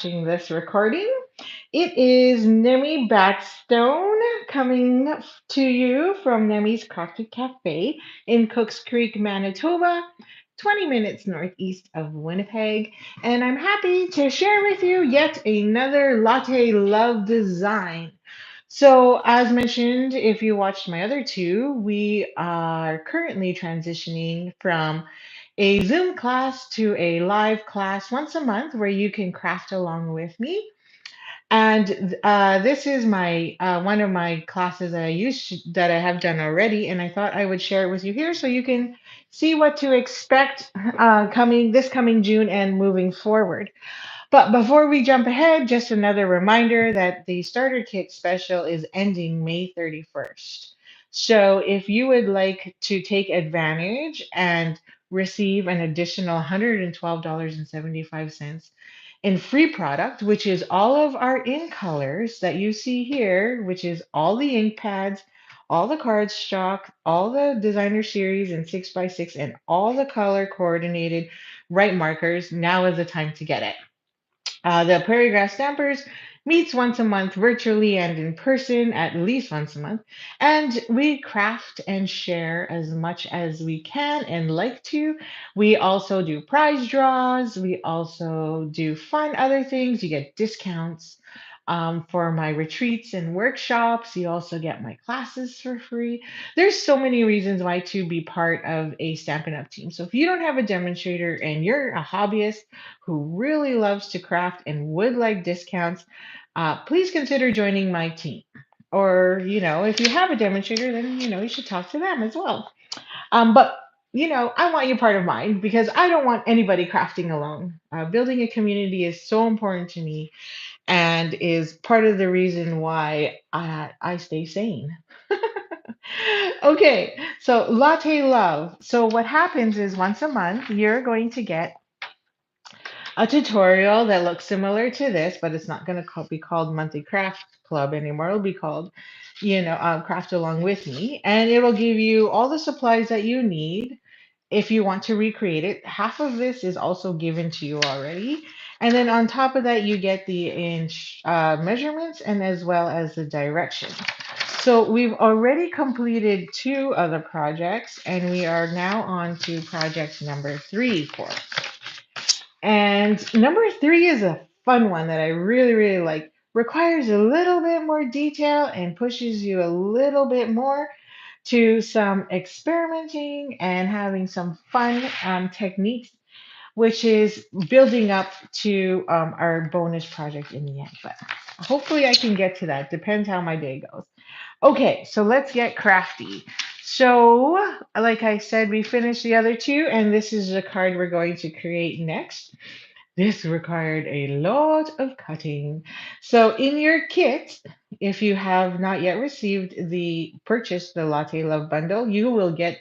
watching this recording. It is Nemi Batstone coming to you from Nemi's Crafty Cafe in Cooks Creek, Manitoba, 20 minutes northeast of Winnipeg. And I'm happy to share with you yet another latte love design. So, as mentioned, if you watched my other two, we are currently transitioning from a Zoom class to a live class once a month where you can craft along with me. And this is my one of my classes that that I have done already, and I thought I would share it with you here so you can see what to expect coming June and moving forward. But before we jump ahead, just another reminder that the starter kit special is ending May 31st. So if you would like to take advantage and receive an additional $112.75 in free product, which is all of our ink colors that you see here, which is all the ink pads, all the cardstock, all the designer series and 6x6, and all the color coordinated right markers, now is the time to get it. The Prairie Grass Stampers meets once a month virtually and in person at least once a month. And we craft and share as much as we can and like to. We also do prize draws. We also do fun other things. You get discounts for my retreats and workshops. You also get my classes for free. There's so many reasons why to be part of a Stampin' Up! Team. So if you don't have a demonstrator and you're a hobbyist, who really loves to craft and would like discounts, please consider joining my team. Or, if you have a demonstrator, then, you should talk to them as well. But, I want you part of mine because I don't want anybody crafting alone. Building a community is so important to me and is part of the reason why I stay sane. Okay, so latte love. So what happens is once a month, you're going to get a tutorial that looks similar to this, but it's not going to be called Monthly Craft Club anymore. It'll be called, Craft Along with Me. And it'll give you all the supplies that you need if you want to recreate it. Half of this is also given to you already. And then on top of that, you get the inch measurements and as well as the directions. So we've already completed two other projects, and we are now on to project number 3 for it. And number 3 is a fun one that I really, really like. Requires a little bit more detail and pushes you a little bit more to some experimenting and having some fun techniques, which is building up to our bonus project in the end. But hopefully I can get to that. Depends how my day goes. Okay, so let's get crafty. So, like I said, we finished the other two, and this is the card we're going to create next. This required a lot of cutting. So in your kit, if you have not yet received the Latte Love bundle, you will get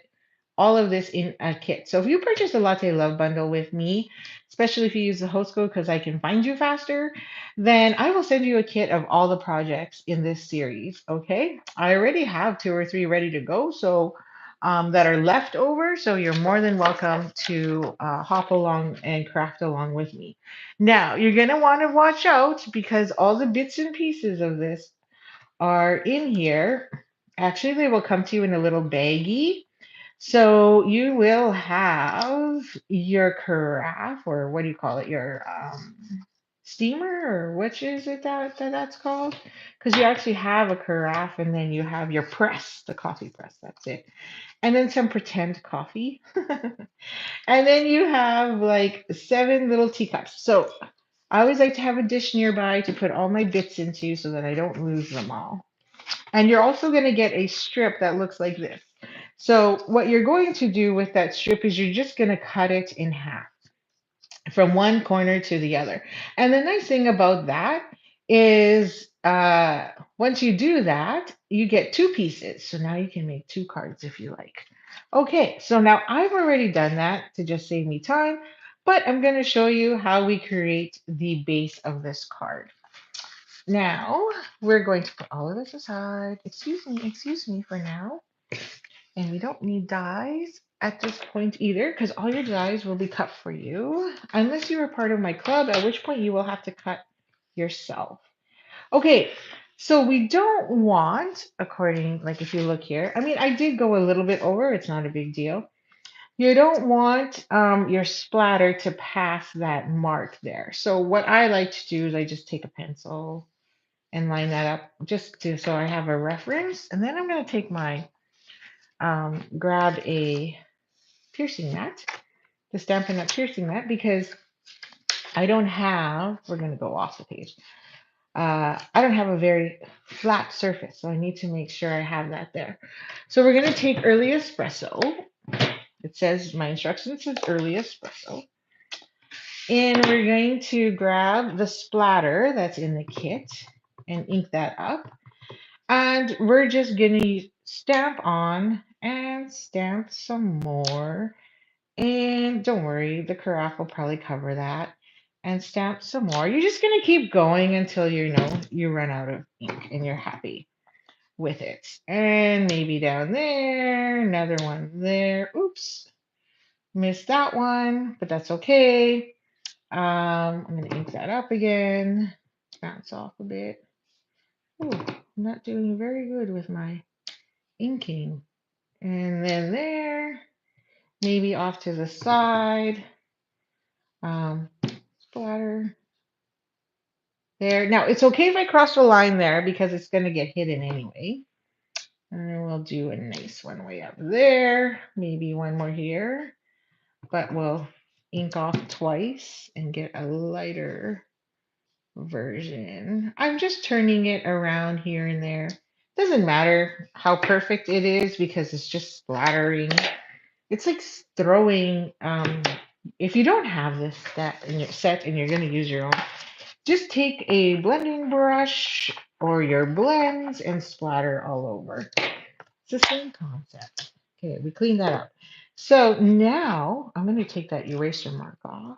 all of this in a kit. So if you purchase the Latte Love bundle with me, especially if you use the host code because I can find you faster, then I will send you a kit of all the projects in this series. Okay. I already have 2 or 3 ready to go. So that are left over. So you're more than welcome to hop along and craft along with me. Now, you're going to want to watch out because all the bits and pieces of this are in here. Actually, they will come to you in a little baggie. So you will have your carafe, or what do you call it? Your steamer, or which is it that's called? Because you actually have a carafe and then you have your press, the coffee press. That's it, and then some pretend coffee. And then you have like 7 little teacups. So I always like to have a dish nearby to put all my bits into so that I don't lose them all. And you're also going to get a strip that looks like this. So what you're going to do with that strip is you're just going to cut it in half from one corner to the other. And the nice thing about that is once you do that, you get 2 pieces. So now you can make 2 cards if you like. Okay, so now I've already done that to just save me time, but I'm going to show you how we create the base of this card. Now we're going to put all of this aside. Excuse me for now. And we don't need dies at this point either, because all your dies will be cut for you, unless you are part of my club, at which point you will have to cut yourself. Okay, so we don't want, according, like if you look here, I mean, I did go a little bit over, it's not a big deal. You don't want your splatter to pass that mark there. So what I like to do is I just take a pencil and line that up just to so I have a reference. And then I'm going to take my grab a piercing mat, the Stampin' Up! Piercing mat, because I don't have, we're going to go off the page. I don't have a very flat surface, so I need to make sure I have that there. So we're going to take early espresso. It says, my instructions says early espresso. And we're going to grab the splatter that's in the kit and ink that up. And we're just going to stamp on and stamp some more. And don't worry, the carafe will probably cover that. And stamp some more. You're just going to keep going until you know you run out of ink and you're happy with it. And maybe down there, another one there. Oops, missed that one, but that's okay. I'm going to ink that up again. Bounce off a bit. Ooh, I'm not doing very good with my inking. And then there, maybe off to the side. Splatter. There. Now, it's okay if I cross the line there because it's going to get hidden anyway. And then we'll do a nice one way up there. Maybe one more here. But we'll ink off twice and get a lighter version. I'm just turning it around here and there. Doesn't matter how perfect it is because it's just splattering. It's like throwing, if you don't have this set in your set and you're going to use your own, just take a blending brush or your blends and splatter all over. It's the same concept. Okay, we cleaned that up. So now I'm going to take that eraser mark off.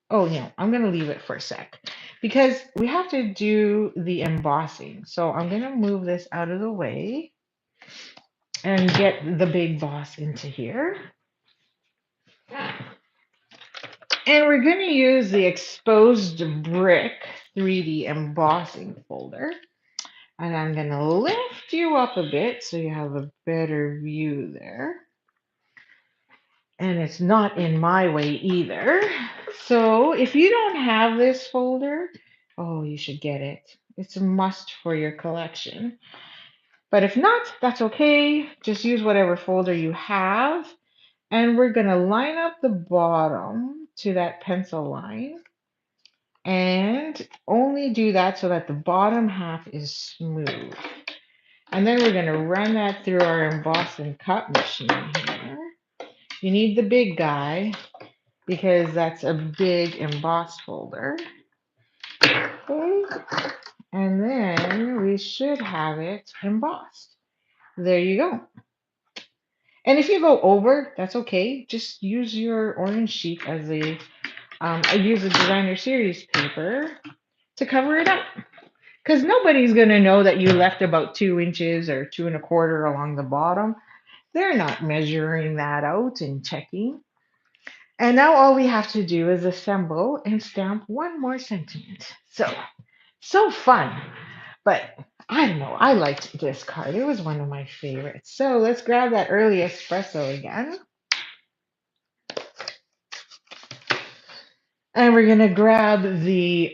Oh, no, I'm going to leave it for a sec because we have to do the embossing. So I'm going to move this out of the way and get the big boss into here. And we're going to use the exposed brick 3D embossing folder. And I'm going to lift you up a bit so you have a better view there. And it's not in my way either. So if you don't have this folder, oh, you should get it. It's a must for your collection. But if not, that's okay. Just use whatever folder you have. And we're going to line up the bottom to that pencil line. And only do that so that the bottom half is smooth. And then we're going to run that through our emboss and cut machine here. You need the big guy because that's a big emboss folder. Okay. And then we should have it embossed. There you go. And if you go over, that's okay. Just use your orange sheet as a, I use a designer series paper to cover it up. Because nobody's going to know that you left about 2 inches or 2¼ along the bottom. They're not measuring that out and checking. And now all we have to do is assemble and stamp 1 more sentiment. So fun. But I don't know, I liked this card. It was one of my favorites. So let's grab that early espresso again. And we're going to grab the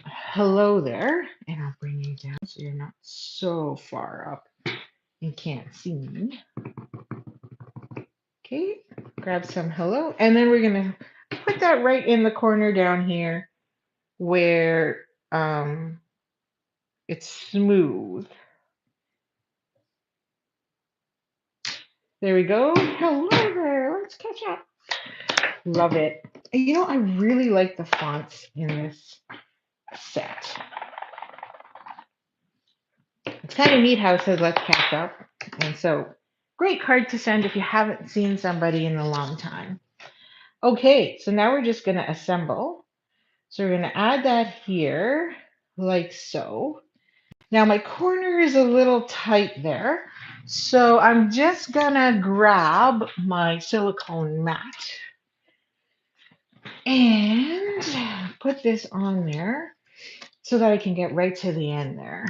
hello there. And I'll bring you down so you're not so far up and can't see me. Okay, grab some hello. And then we're going to put that right in the corner down here where it's smooth. There we go. Hello there. Let's catch up. Love it. You know, I really like the fonts in this set. It's kind of neat how it says let's catch up. And so great card to send if you haven't seen somebody in a long time. Okay, so now we're just going to assemble. So we're going to add that here like so. Now my corner is a little tight there. So I'm just going to grab my silicone mat and put this on there. so that I can get right to the end there.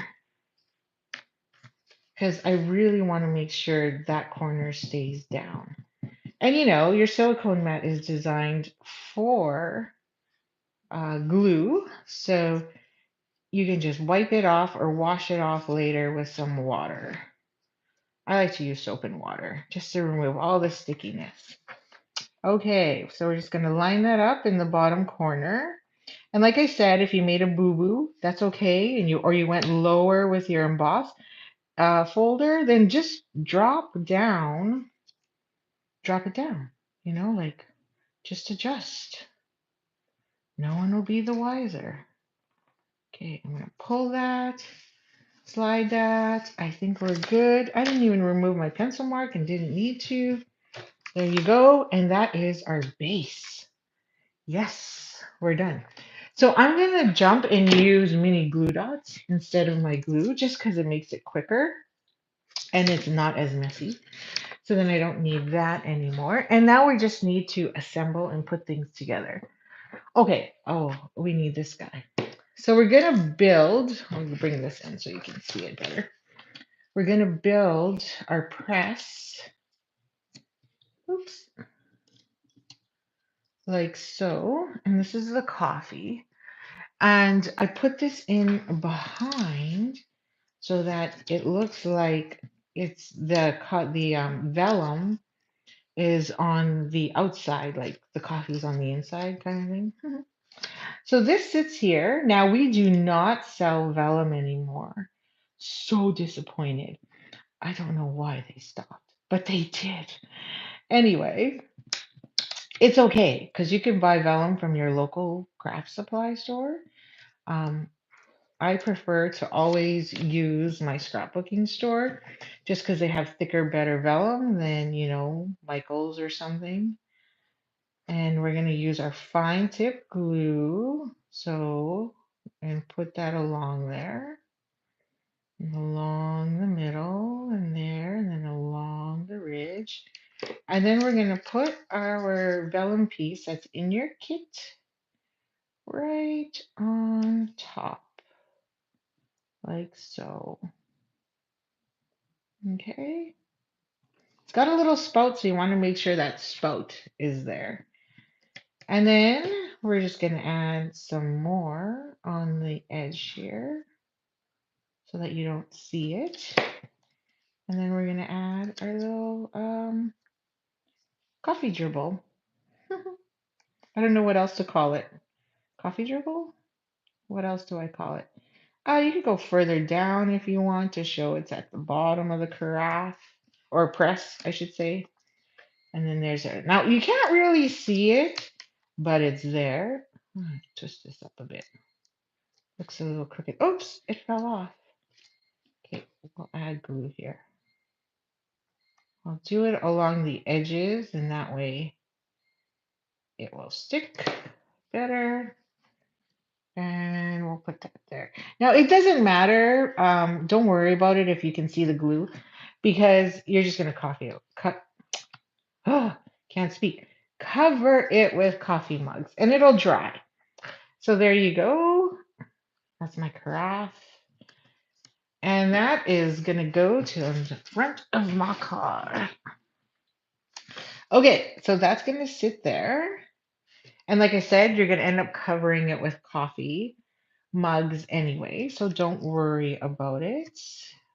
Because I really want to make sure that corner stays down. And you know, your silicone mat is designed for glue, so you can just wipe it off or wash it off later with some water. I like to use soap and water just to remove all the stickiness. Okay, so we're just going to line that up in the bottom corner. And like I said, if you made a boo-boo, that's okay, and you went lower with your emboss folder, then just drop it down, like just adjust. No one will be the wiser. Okay, I'm gonna pull that, slide that. I think we're good. I didn't even remove my pencil mark and didn't need to. There you go, and that is our base. Yes, we're done. So I'm gonna jump and use mini glue dots instead of my glue just because it makes it quicker and it's not as messy. So then I don't need that anymore. And now we just need to assemble and put things together. Okay. Oh, we need this guy. So we're going to build, I'll bring this in so you can see it better. We're going to build our press. Oops. Like so. And this is the coffee. And I put this in behind so that it looks like it's the vellum is on the outside, like the coffee's on the inside kind of thing. So this sits here. Now we do not sell vellum anymore. So disappointed. I don't know why they stopped, but they did. Anyway, it's okay because you can buy vellum from your local craft supply store. Um, I prefer to always use my scrapbooking store just because they have thicker, better vellum than, Michael's or something. And we're going to use our fine tip glue. So, and put that along there, and along the middle, and there, and then along the ridge. And then we're going to put our vellum piece that's in your kit right on top, like so. Okay. It's got a little spout, so you want to make sure that spout is there. And then we're just going to add some more on the edge here so that you don't see it. And then we're going to add our little coffee dribble. I don't know what else to call it. Coffee dribble? What else do I call it? You could go further down if you want to show it's at the bottom of the carafe, or press, I should say. And then there's our, now you can't really see it, but it's there. Twist this up a bit. Looks a little crooked. Oops, it fell off. Okay, we'll add glue here. I'll do it along the edges, and that way it will stick better. And we'll put that there. Now, it doesn't matter. Don't worry about it if you can see the glue, because you're just going to can't speak. Cover it with coffee mugs, and it'll dry. So there you go. That's my carafe. And that is going to go to the front of my car. Okay, so that's going to sit there. And like I said, you're going to end up covering it with coffee mugs anyway, so don't worry about it.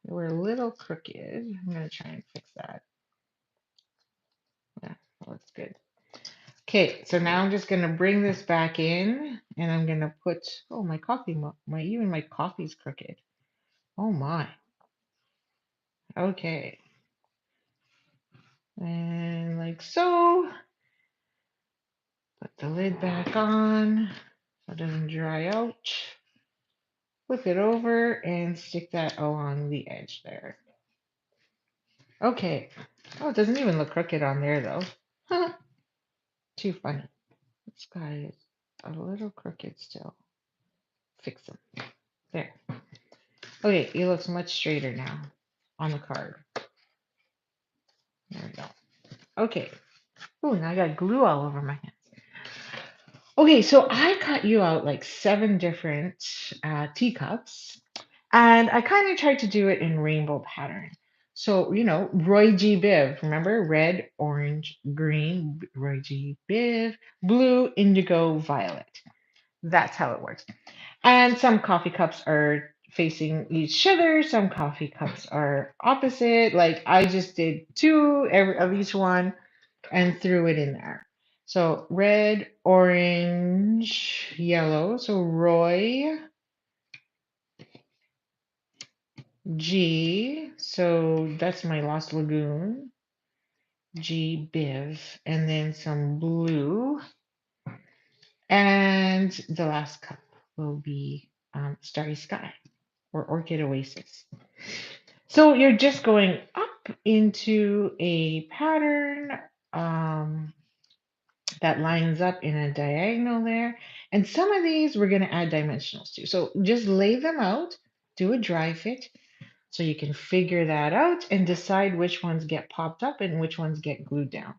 They were a little crooked. I'm going to try and fix that. Yeah, that looks good. Okay, so now I'm just going to bring this back in, and I'm going to put, oh, my coffee mug, even my coffee's crooked. Oh my. Okay. And like so. Put the lid back on so it doesn't dry out. Flip it over and stick that along the edge there. Okay. Oh, it doesn't even look crooked on there though. Too funny. This guy is a little crooked still. Fix him. There. Okay, he looks much straighter now on the card. There we go. Okay. Oh, now I got glue all over my hands. Okay, so I cut you out like seven different teacups, and I kind of tried to do it in rainbow pattern. So, Roy G. Biv, remember? Red, orange, green, Roy G. Biv, blue, indigo, violet. That's how it works. And some coffee cups are facing each other, some coffee cups are opposite. Like I just did two of each one and threw it in there. So red, orange, yellow. So Roy G. So that's my Lost Lagoon. G Biv. And then some blue. And the last cup will be Starry Sky or Orchid Oasis. So you're just going up into a pattern. Um, that lines up in a diagonal there. And some of these we're going to add dimensionals to. So just lay them out, do a dry fit so you can figure that out and decide which ones get popped up and which ones get glued down.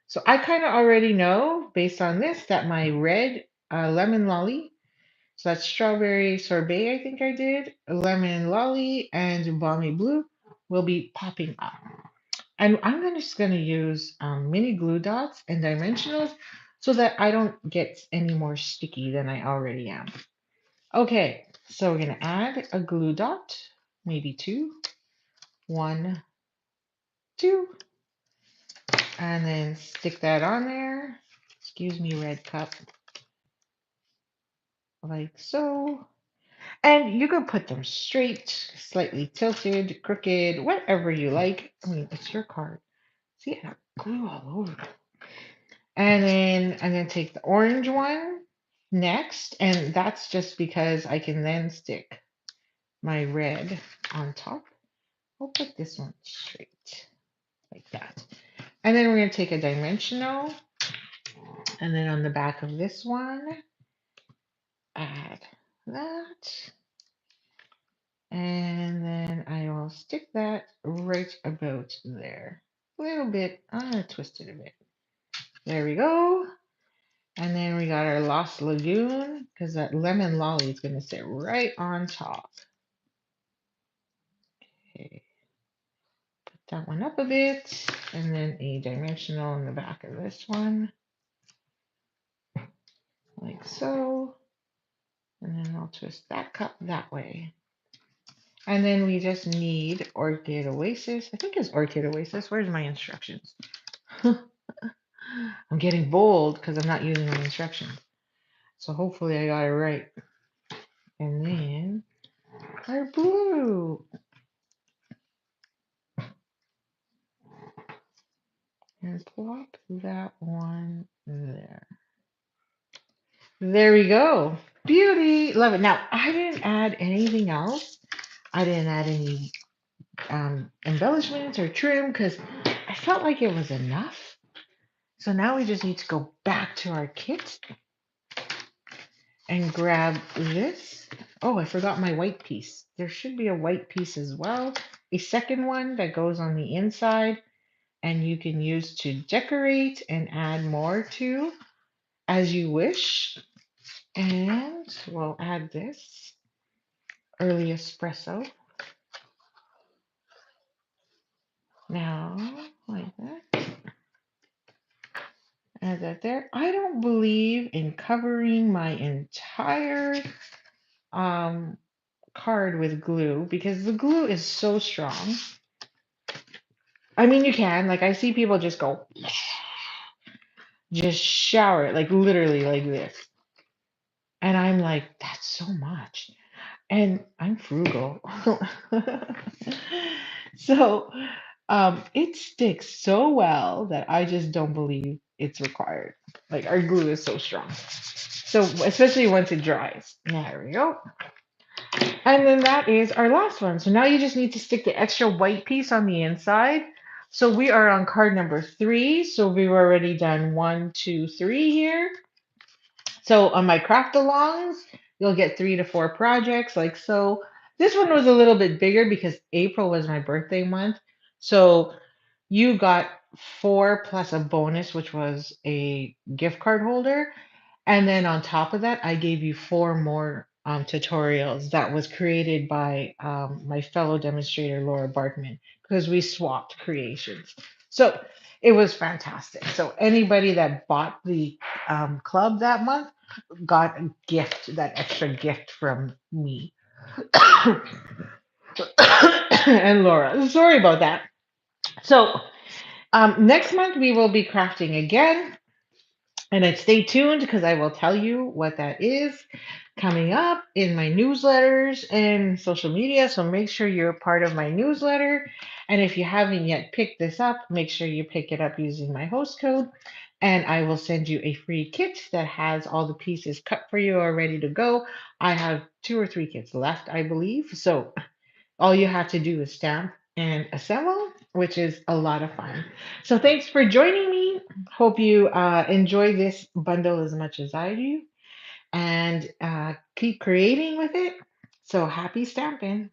So I kind of already know based on this that my red lemon lolly, so that's strawberry sorbet, I think I did, lemon lolly, and balmy blue will be popping up. And just going to use mini glue dots and dimensionals so that I don't get any more sticky than I already am. Okay, so we're going to add a glue dot, maybe two, one, two, and then stick that on there. Excuse me, red cup, like so. And you can put them straight, slightly tilted, crooked, whatever you like. I mean, it's your card. See, I have glue all over. And then I'm going to take the orange one next, and that's just because I can then stick my red on top. I'll put this one straight like that. And then we're going to take a dimensional, and then on the back of this one, add that. And then I will stick that right about there. A little bit, I'm going to twist it a bit. There we go. And then we got our Lost Lagoon because that lemon lolly is going to sit right on top. Okay, put that one up a bit, and then a dimensional in the back of this one, like so. And then I'll twist that cup that way. And then we just need Orchid Oasis. I think it's Orchid Oasis. Where's my instructions? I'm getting bold because I'm not using my instructions. So hopefully I got it right. And then our blue. And plop that one there. There we go. Beauty. Love it. Now, I didn't add anything else. I didn't add any embellishments or trim because I felt like it was enough. So now we just need to go back to our kit and grab this. Oh, I forgot my white piece. There should be a white piece as well. A second one that goes on the inside and you can use to decorate and add more to as you wish. And we'll add this early espresso. Now, like that. Add that there. I don't believe in covering my entire um, card with glue because the glue is so strong. I mean, you can. Like, I see people just go, just shower it, like literally like this. And I'm like, that's so much. And I'm frugal. So it sticks so well that I just don't believe it's required. Like our glue is so strong. So especially once it dries. There we go. And then that is our last one. So now you just need to stick the extra white piece on the inside. So we are on card number 3. So we've already done 1, 2, 3 here. So on my craft alongs, you'll get 3 to 4 projects like so. This one was a little bit bigger because April was my birthday month. So you got 4 plus a bonus, which was a gift card holder. And then on top of that, I gave you four more tutorials that was created by my fellow demonstrator, Laura Barkman, because we swapped creations. So it was fantastic. So anybody that bought the club that month got a gift, that extra gift from me and Laura. Sorry about that. So next month we will be crafting again. And then stay tuned because I will tell you what that is coming up in my newsletters and social media. So make sure you're part of my newsletter. And if you haven't yet picked this up, make sure you pick it up using my host code. And I will send you a free kit that has all the pieces cut for you or ready to go. I have two or three kits left, I believe. So all you have to do is stamp and assemble, which is a lot of fun. So thanks for joining me. Hope you enjoy this bundle as much as I do and keep creating with it. So happy stamping.